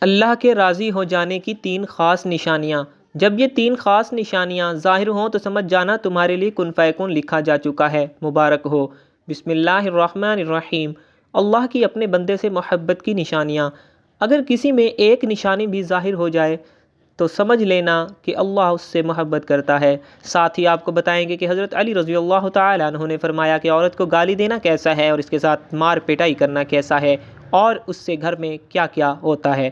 اللہ کے راضی ہو جانے کی 3 خاص نشانیاں۔ جب یہ 3 خاص نشانیاں ظاہر ہوں تو سمجھ جانا تمہارے لیے کن فیکون لکھا جا چکا ہے، مبارک ہو۔ بسم اللہ الرحمن الرحیم۔ اللہ کی اپنے بندے سے محبت کی نشانیاں۔ اگر کسی میں ایک نشانی بھی ظاہر ہو جائے تو سمجھ لینا کہ اللہ اس سے محبت کرتا ہے۔ ساتھ ہی آپ کو بتائیں گے کہ حضرت علی رضی اللہ تعالیٰ عنہ نے فرمایا کہ عورت کو گالی دینا کیسا ہے اور اس کے ساتھ مار پیٹائی کرنا کیسا ہے اور اس سے گھر میں کیا کیا ہوتا ہے۔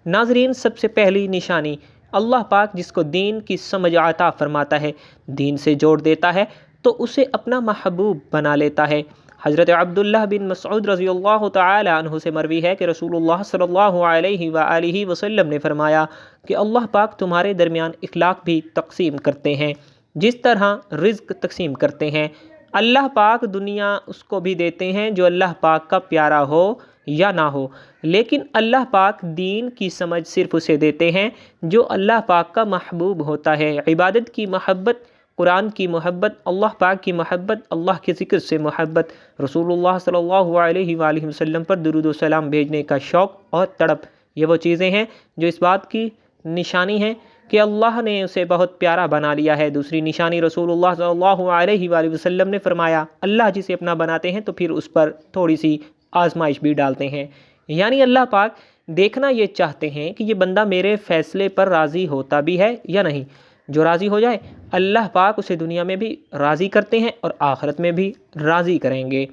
ناظرین، سب سے پہلی نشانی، اللہ پاک جس کو دین کی سمجھ عطا فرماتا ہے، دین سے جوڑ دیتا ہے تو اسے اپنا محبوب بنا لیتا ہے۔ حضرت عبداللہ بن مسعود رضی اللہ تعالی عنہ سے مروی ہے کہ رسول اللہ صلی اللہ علیہ وآلہ وسلم نے فرمایا کہ اللہ پاک تمہارے درمیان اخلاق بھی تقسیم کرتے ہیں جس طرح رزق تقسیم کرتے ہیں۔ اللہ پاک دنیا اس کو بھی دیتے ہیں جو اللہ پاک کا پیارا ہو یا نہ ہو، لیکن اللہ پاک دین کی سمجھ صرف اسے دیتے ہیں جو اللہ پاک کا محبوب ہوتا ہے۔ عبادت کی محبت، قرآن کی محبت، اللہ پاک کی محبت، اللہ کے ذکر سے محبت، رسول اللہ صلی اللہ علیہ وآلہ وسلم پر درود و سلام بھیجنے کا شوق اور تڑپ، یہ وہ چیزیں ہیں جو اس بات کی نشانی ہے کہ اللہ نے اسے بہت پیارا بنا لیا ہے۔ دوسری نشانی، رسول اللہ صلی اللہ علیہ وآلہ وسلم نے فرمایا اللہ جسے اپنا بناتے ہیں تو پھر اس پر تھوڑی سی آزمائش بھی ڈالتے ہیں، یعنی اللہ پاک دیکھنا یہ چاہتے ہیں کہ یہ بندہ میرے فیصلے پر راضی ہوتا بھی ہے یا نہیں۔ جو راضی ہو جائے اللہ پاک اسے دنیا میں بھی راضی کرتے ہیں اور آخرت میں بھی راضی کریں گے۔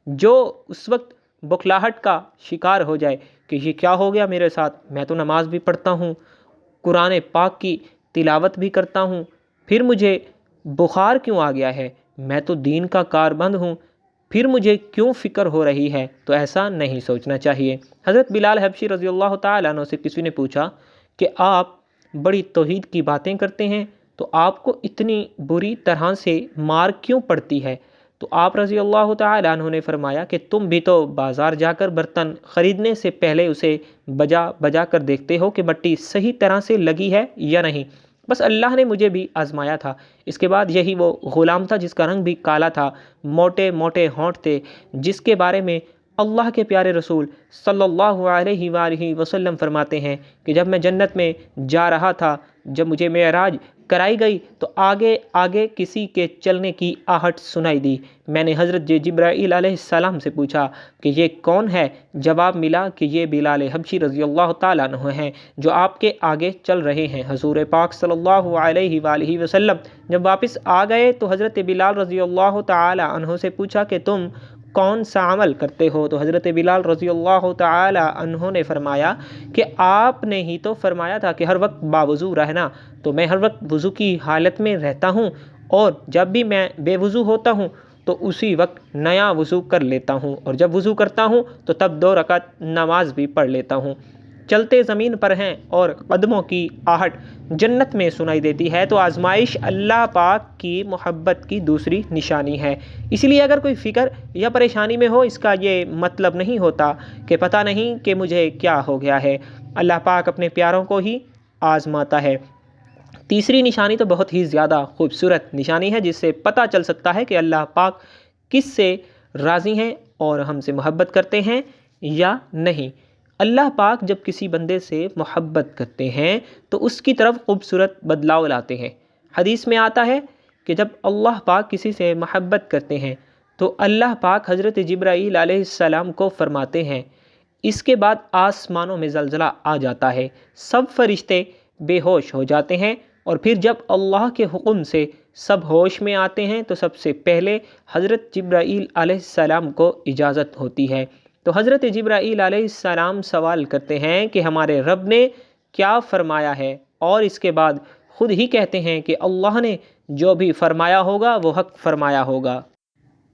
جو اس وقت بخلاہٹ کا شکار ہو جائے کہ یہ کیا ہو گیا میرے ساتھ، میں تو نماز بھی پڑھتا ہوں، قرآن پاک کی تلاوت بھی کرتا ہوں، پھر مجھے بخار کیوں آ گیا ہے، میں تو دین کا کاربند ہوں، پھر مجھے کیوں فکر ہو رہی ہے، تو ایسا نہیں سوچنا چاہیے۔ حضرت بلال حبشی رضی اللہ تعالیٰ عنہ سے کسی نے پوچھا کہ آپ بڑی توحید کی باتیں کرتے ہیں تو آپ کو اتنی بری طرح سے مار کیوں پڑتی ہے؟ تو آپ رضی اللہ تعالیٰ عنہ نے فرمایا کہ تم بھی تو بازار جا کر برتن خریدنے سے پہلے اسے بجا کر دیکھتے ہو کہ مٹی صحیح طرح سے لگی ہے یا نہیں۔ بس اللہ نے مجھے بھی آزمایا تھا۔ اس کے بعد یہی وہ غلام تھا جس کا رنگ بھی کالا تھا، موٹے موٹے ہونٹ تھے، جس کے بارے میں اللہ کے پیارے رسول صلی اللہ علیہ وآلہ وسلم فرماتے ہیں کہ جب میں جنت میں جا رہا تھا، جب مجھے معراج کرائی گئی تو آگے آگے کسی کے چلنے کی آہٹ سنائی دی۔ میں نے حضرت جبرائیل علیہ السلام سے پوچھا کہ یہ کون ہے؟ جواب ملا کہ یہ بلال حبشی رضی اللہ تعالیٰ عنہ ہیں جو آپ کے آگے چل رہے ہیں۔ حضور پاک صلی اللہ علیہ وآلہ وسلم جب واپس آ گئے تو حضرت بلال رضی اللہ تعالیٰ عنہ سے پوچھا کہ تم کون سا عمل کرتے ہو؟ تو حضرت بلال رضی اللہ تعالی عنہ نے فرمایا کہ آپ نے ہی تو فرمایا تھا کہ ہر وقت باوضو رہنا، تو میں ہر وقت وضو کی حالت میں رہتا ہوں، اور جب بھی میں بے وضو ہوتا ہوں تو اسی وقت نیا وضو کر لیتا ہوں، اور جب وضو کرتا ہوں تو تب 2 رکعت نماز بھی پڑھ لیتا ہوں۔ چلتے زمین پر ہیں اور قدموں کی آہٹ جنت میں سنائی دیتی ہے، تو آزمائش اللہ پاک کی محبت کی دوسری نشانی ہے۔ اس لیے اگر کوئی فکر یا پریشانی میں ہو، اس کا یہ مطلب نہیں ہوتا کہ پتہ نہیں کہ مجھے کیا ہو گیا ہے۔ اللہ پاک اپنے پیاروں کو ہی آزماتا ہے۔ تیسری نشانی تو بہت ہی زیادہ خوبصورت نشانی ہے جس سے پتہ چل سکتا ہے کہ اللہ پاک کس سے راضی ہیں اور ہم سے محبت کرتے ہیں یا نہیں۔ اللہ پاک جب کسی بندے سے محبت کرتے ہیں تو اس کی طرف خوبصورت بدلاؤ لاتے ہیں۔ حدیث میں آتا ہے کہ جب اللہ پاک کسی سے محبت کرتے ہیں تو اللہ پاک حضرت جبرائیل علیہ السلام کو فرماتے ہیں، اس کے بعد آسمانوں میں زلزلہ آ جاتا ہے، سب فرشتے بے ہوش ہو جاتے ہیں، اور پھر جب اللہ کے حکم سے سب ہوش میں آتے ہیں تو سب سے پہلے حضرت جبرائیل علیہ السلام کو اجازت ہوتی ہے۔ تو حضرت جبرائیل علیہ السلام سوال کرتے ہیں کہ ہمارے رب نے کیا فرمایا ہے، اور اس کے بعد خود ہی کہتے ہیں کہ اللہ نے جو بھی فرمایا ہوگا وہ حق فرمایا ہوگا۔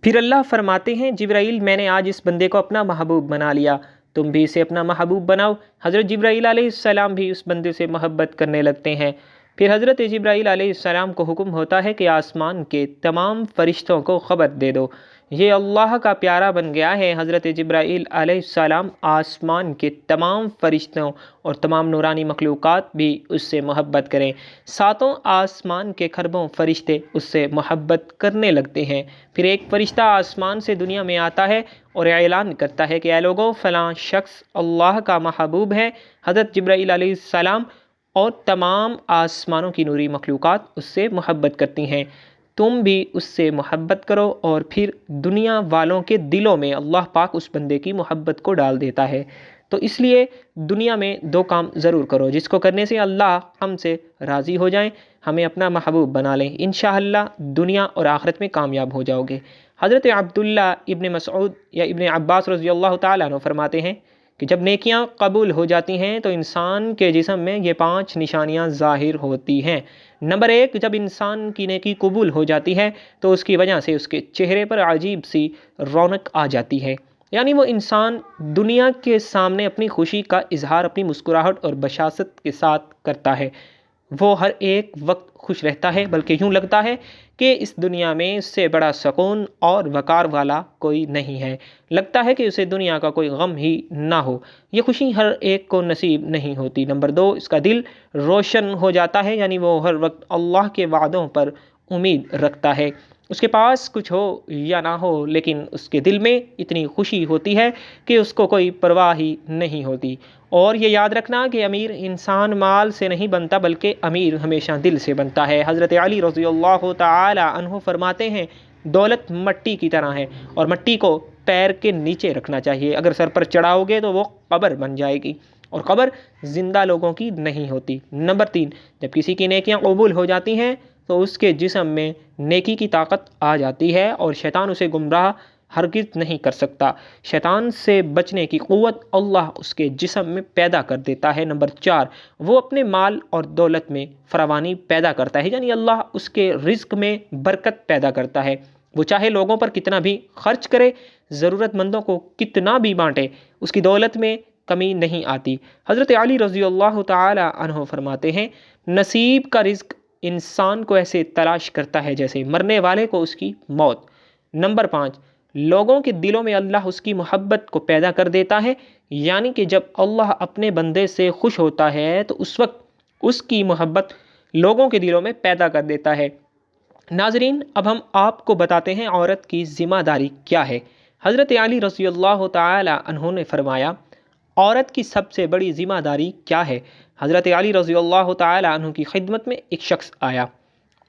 پھر اللہ فرماتے ہیں جبرائیل میں نے آج اس بندے کو اپنا محبوب بنا لیا، تم بھی اسے اپنا محبوب بناؤ۔ حضرت جبرائیل علیہ السلام بھی اس بندے سے محبت کرنے لگتے ہیں۔ پھر حضرت جبرائیل علیہ السلام کو حکم ہوتا ہے کہ آسمان کے تمام فرشتوں کو خبر دے دو یہ اللہ کا پیارا بن گیا ہے۔ حضرت جبرائیل علیہ السلام آسمان کے تمام فرشتوں اور تمام نورانی مخلوقات بھی اس سے محبت کریں۔ ساتوں آسمان کے کھربوں فرشتے اس سے محبت کرنے لگتے ہیں۔ پھر ایک فرشتہ آسمان سے دنیا میں آتا ہے اور اعلان کرتا ہے کہ اے لوگو، فلاں شخص اللہ کا محبوب ہے۔ حضرت جبرائیل علیہ السلام اور تمام آسمانوں کی نوری مخلوقات اس سے محبت کرتی ہیں۔ تم بھی اس سے محبت کرو، اور پھر دنیا والوں کے دلوں میں اللہ پاک اس بندے کی محبت کو ڈال دیتا ہے۔ تو اس لیے دنیا میں دو کام ضرور کرو جس کو کرنے سے اللہ ہم سے راضی ہو جائیں، ہمیں اپنا محبوب بنا لیں۔ انشاءاللہ دنیا اور آخرت میں کامیاب ہو جاؤ گے۔ حضرت عبداللہ ابن مسعود یا ابن عباس رضی اللہ تعالیٰ عنہ فرماتے ہیں کہ جب نیکیاں قبول ہو جاتی ہیں تو انسان کے جسم میں یہ 5 نشانیاں ظاہر ہوتی ہیں۔ نمبر 1، جب انسان کی نیکی قبول ہو جاتی ہے تو اس کی وجہ سے اس کے چہرے پر عجیب سی رونق آ جاتی ہے، یعنی وہ انسان دنیا کے سامنے اپنی خوشی کا اظہار اپنی مسکراہٹ اور بشاشت کے ساتھ کرتا ہے۔ وہ ہر ایک وقت خوش رہتا ہے، بلکہ یوں لگتا ہے کہ اس دنیا میں اس سے بڑا سکون اور وقار والا کوئی نہیں ہے۔ لگتا ہے کہ اسے دنیا کا کوئی غم ہی نہ ہو۔ یہ خوشی ہر ایک کو نصیب نہیں ہوتی۔ نمبر 2، اس کا دل روشن ہو جاتا ہے، یعنی وہ ہر وقت اللہ کے وعدوں پر امید رکھتا ہے۔ اس کے پاس کچھ ہو یا نہ ہو، لیکن اس کے دل میں اتنی خوشی ہوتی ہے کہ اس کو کوئی پرواہ ہی نہیں ہوتی۔ اور یہ یاد رکھنا کہ امیر انسان مال سے نہیں بنتا، بلکہ امیر ہمیشہ دل سے بنتا ہے۔ حضرت علی رضی اللہ تعالی عنہ فرماتے ہیں دولت مٹی کی طرح ہے اور مٹی کو پیر کے نیچے رکھنا چاہیے، اگر سر پر چڑھاؤ گے تو وہ قبر بن جائے گی، اور قبر زندہ لوگوں کی نہیں ہوتی۔ نمبر 3، جب کسی کی نیکیاں قبول ہو جاتی ہیں تو اس کے جسم میں نیکی کی طاقت آ جاتی ہے اور شیطان اسے گمراہ ہرگز نہیں کر سکتا۔ شیطان سے بچنے کی قوت اللہ اس کے جسم میں پیدا کر دیتا ہے۔ نمبر 4، وہ اپنے مال اور دولت میں فراوانی پیدا کرتا ہے، یعنی اللہ اس کے رزق میں برکت پیدا کرتا ہے۔ وہ چاہے لوگوں پر کتنا بھی خرچ کرے، ضرورت مندوں کو کتنا بھی بانٹے، اس کی دولت میں کمی نہیں آتی۔ حضرت علی رضی اللہ تعالی عنہ فرماتے ہیں نصیب کا رزق انسان کو ایسے تلاش کرتا ہے جیسے مرنے والے کو اس کی موت۔ نمبر 5، لوگوں کے دلوں میں اللہ اس کی محبت کو پیدا کر دیتا ہے، یعنی کہ جب اللہ اپنے بندے سے خوش ہوتا ہے تو اس وقت اس کی محبت لوگوں کے دلوں میں پیدا کر دیتا ہے۔ ناظرین، اب ہم آپ کو بتاتے ہیں عورت کی ذمہ داری کیا ہے۔ حضرت علی رضی اللہ تعالی عنہ نے فرمایا عورت کی سب سے بڑی ذمہ داری کیا ہے؟ حضرت علی رضی اللہ تعالی عنہ کی خدمت میں ایک شخص آیا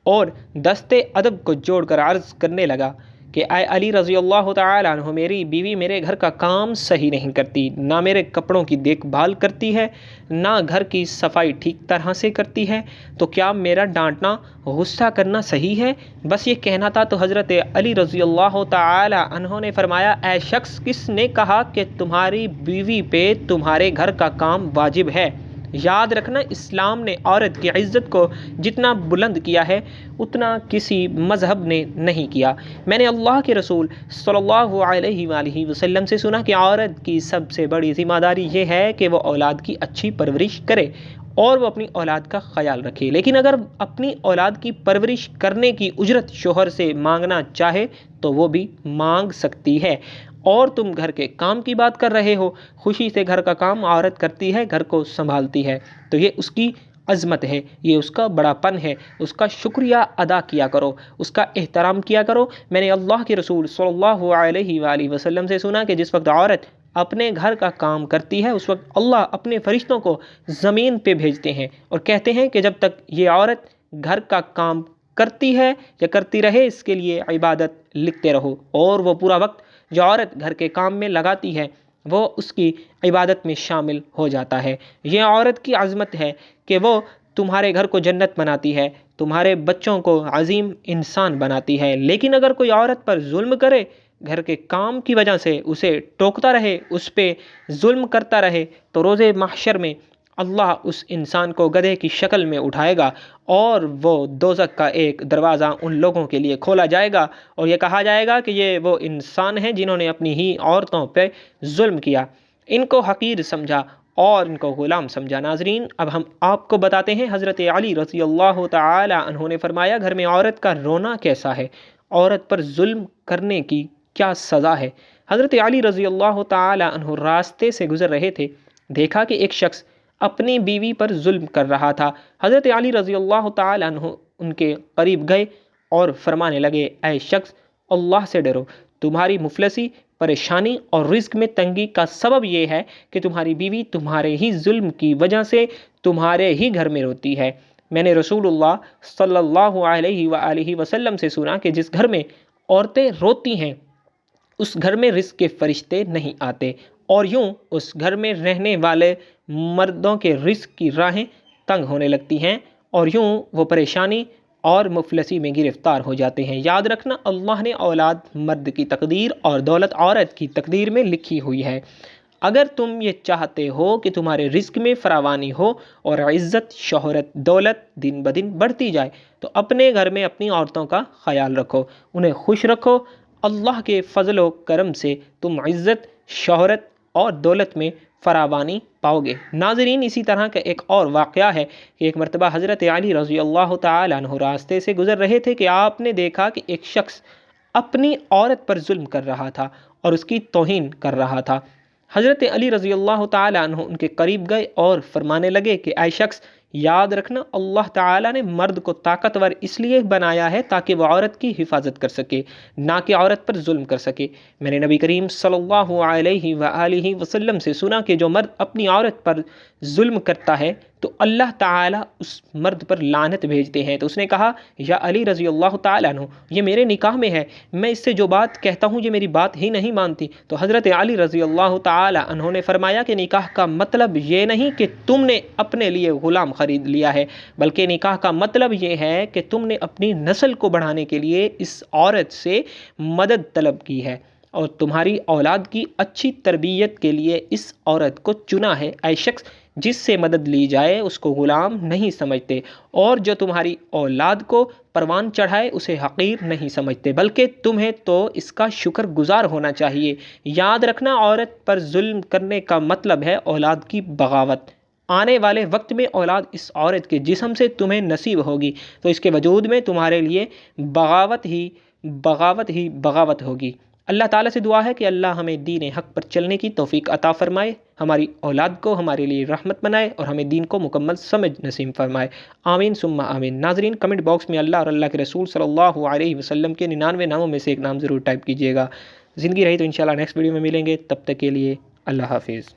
اور دستے ادب کو جوڑ کر عرض کرنے لگا کہ اے علی رضی اللہ تعالی عنہ، میری بیوی میرے گھر کا کام صحیح نہیں کرتی، نہ میرے کپڑوں کی دیکھ بھال کرتی ہے، نہ گھر کی صفائی ٹھیک طرح سے کرتی ہے، تو کیا میرا ڈانٹنا، غصہ کرنا صحیح ہے؟ بس یہ کہنا تھا تو حضرت علی رضی اللہ تعالی عنہ نے فرمایا اے شخص، کس نے کہا کہ تمہاری بیوی پہ تمہارے گھر کا کام واجب ہے؟ یاد رکھنا، اسلام نے عورت کی عزت کو جتنا بلند کیا ہے اتنا کسی مذہب نے نہیں کیا۔ میں نے اللہ کے رسول صلی اللہ علیہ وآلہ وسلم سے سنا کہ عورت کی سب سے بڑی ذمہ داری یہ ہے کہ وہ اولاد کی اچھی پرورش کرے اور وہ اپنی اولاد کا خیال رکھے، لیکن اگر اپنی اولاد کی پرورش کرنے کی اجرت شوہر سے مانگنا چاہے تو وہ بھی مانگ سکتی ہے۔ اور تم گھر کے کام کی بات کر رہے ہو، خوشی سے گھر کا کام عورت کرتی ہے، گھر کو سنبھالتی ہے، تو یہ اس کی عظمت ہے، یہ اس کا بڑا پن ہے، اس کا شکریہ ادا کیا کرو، اس کا احترام کیا کرو۔ میں نے اللہ کے رسول صلی اللہ علیہ وآلہ وسلم سے سنا کہ جس وقت عورت اپنے گھر کا کام کرتی ہے اس وقت اللہ اپنے فرشتوں کو زمین پہ بھیجتے ہیں اور کہتے ہیں کہ جب تک یہ عورت گھر کا کام کرتی ہے یا کرتی رہے اس کے لیے عبادت لکھتے رہو، اور وہ پورا وقت جو عورت گھر کے کام میں لگاتی ہے وہ اس کی عبادت میں شامل ہو جاتا ہے۔ یہ عورت کی عظمت ہے کہ وہ تمہارے گھر کو جنت بناتی ہے، تمہارے بچوں کو عظیم انسان بناتی ہے۔ لیکن اگر کوئی عورت پر ظلم کرے، گھر کے کام کی وجہ سے اسے ٹوکتا رہے، اس پہ ظلم کرتا رہے، تو روز محشر میں اللہ اس انسان کو گدھے کی شکل میں اٹھائے گا اور وہ دوزخ کا ایک دروازہ ان لوگوں کے لیے کھولا جائے گا اور یہ کہا جائے گا کہ یہ وہ انسان ہیں جنہوں نے اپنی ہی عورتوں پہ ظلم کیا، ان کو حقیر سمجھا اور ان کو غلام سمجھا۔ ناظرین، اب ہم آپ کو بتاتے ہیں حضرت علی رضی اللہ تعالی عنہ نے فرمایا گھر میں عورت کا رونا کیسا ہے، عورت پر ظلم کرنے کی کیا سزا ہے۔ حضرت علی رضی اللہ تعالی عنہ راستے سے گزر رہے تھے، دیکھا کہ ایک شخص اپنی بیوی پر ظلم کر رہا تھا۔ حضرت علی رضی اللہ تعالی عنہ ان کے قریب گئے اور فرمانے لگے، اے شخص، اللہ سے ڈرو، تمہاری مفلسی، پریشانی اور رزق میں تنگی کا سبب یہ ہے کہ تمہاری بیوی تمہارے ہی ظلم کی وجہ سے تمہارے ہی گھر میں روتی ہے۔ میں نے رسول اللہ صلی اللہ علیہ وآلہ وسلم سے سنا کہ جس گھر میں عورتیں روتی ہیں اس گھر میں رزق کے فرشتے نہیں آتے، اور یوں اس گھر میں رہنے والے مردوں کے رزق کی راہیں تنگ ہونے لگتی ہیں، اور یوں وہ پریشانی اور مفلسی میں گرفتار ہو جاتے ہیں۔ یاد رکھنا، اللہ نے اولاد مرد کی تقدیر اور دولت عورت کی تقدیر میں لکھی ہوئی ہے۔ اگر تم یہ چاہتے ہو کہ تمہارے رزق میں فراوانی ہو اور عزت، شہرت، دولت دن بدن بڑھتی جائے، تو اپنے گھر میں اپنی عورتوں کا خیال رکھو، انہیں خوش رکھو۔ اللہ کے فضل و کرم سے تم عزت، شہرت اور دولت میں فراوانی پاؤ گے۔ ناظرین، اسی طرح کا ایک اور واقعہ ہے کہ ایک مرتبہ حضرت علی رضی اللہ تعالی عنہ راستے سے گزر رہے تھے کہ آپ نے دیکھا کہ ایک شخص اپنی عورت پر ظلم کر رہا تھا اور اس کی توہین کر رہا تھا۔ حضرت علی رضی اللہ تعالی عنہ ان کے قریب گئے اور فرمانے لگے کہ اے شخص، یاد رکھنا، اللہ تعالیٰ نے مرد کو طاقتور اس لیے بنایا ہے تاکہ وہ عورت کی حفاظت کر سکے، نہ کہ عورت پر ظلم کر سکے۔ میں نے نبی کریم صلی اللہ علیہ وآلہ وسلم سے سنا کہ جو مرد اپنی عورت پر ظلم کرتا ہے تو اللہ تعالیٰ اس مرد پر لعنت بھیجتے ہیں۔ تو اس نے کہا، یا علی رضی اللہ تعالیٰ عنہ، یہ میرے نکاح میں ہے، میں اس سے جو بات کہتا ہوں یہ میری بات ہی نہیں مانتی۔ تو حضرت علی رضی اللہ تعالیٰ عنہ نے فرمایا کہ نکاح کا مطلب یہ نہیں کہ تم نے اپنے لیے غلام خرید لیا ہے، بلکہ نکاح کا مطلب یہ ہے کہ تم نے اپنی نسل کو بڑھانے کے لیے اس عورت سے مدد طلب کی ہے اور تمہاری اولاد کی اچھی تربیت کے لیے اس عورت کو چنا ہے۔ اے شخص، جس سے مدد لی جائے اس کو غلام نہیں سمجھتے، اور جو تمہاری اولاد کو پروان چڑھائے اسے حقیر نہیں سمجھتے، بلکہ تمہیں تو اس کا شکر گزار ہونا چاہیے۔ یاد رکھنا، عورت پر ظلم کرنے کا مطلب ہے اولاد کی بغاوت۔ آنے والے وقت میں اولاد اس عورت کے جسم سے تمہیں نصیب ہوگی تو اس کے وجود میں تمہارے لیے بغاوت ہوگی۔ اللہ تعالیٰ سے دعا ہے کہ اللہ ہمیں دین حق پر چلنے کی توفیق عطا فرمائے، ہماری اولاد کو ہمارے لیے رحمت بنائے اور ہمیں دین کو مکمل سمجھ نصیب فرمائے۔ آمین ثم آمین۔ ناظرین، کمنٹ باکس میں اللہ اور اللہ کے رسول صلی اللہ علیہ وسلم کے 99 ناموں میں سے ایک نام ضرور ٹائپ کیجیے گا۔ زندگی رہی تو انشاءاللہ نیکسٹ ویڈیو میں ملیں گے، تب تک کے لیے اللہ حافظ۔